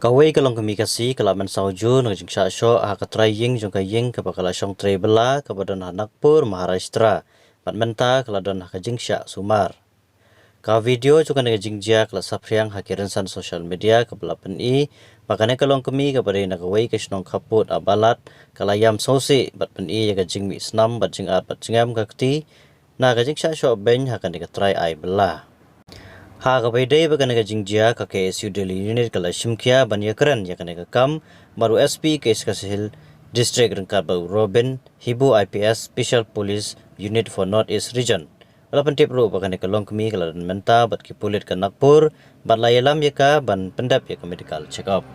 Kawai kalong kami kasi kalaman sauju nang jing syo katrai ying jong kaying kapakala syong tre bela kabadon hanakpur Maharashtra menta kaladon hakajing sya sumar. Ka video juga nang jing jia kala sapriang hakirensan sosial media kabelapan makanya kalong kami kapada nakawai kasnong kaput abalat kalayam sosi batpen yaga jing mi snam bat jing at bat jingam kakti na kajing syo ben hakan katrai ai bela. Ha kapaidai bagan naga jingjia ka KSU Delhi Unit kala Shimkia Banyakran yakan naga kam baru SP Kes Kasihil District Rengkat Bau Robin Hibu IPS Special Police Unit for North East Region. Walaupun tip ro bagan naga longkemi kala dan menta bat ki pulit ka Nagpur bat layalam yaka ban pendap yaka medical check up.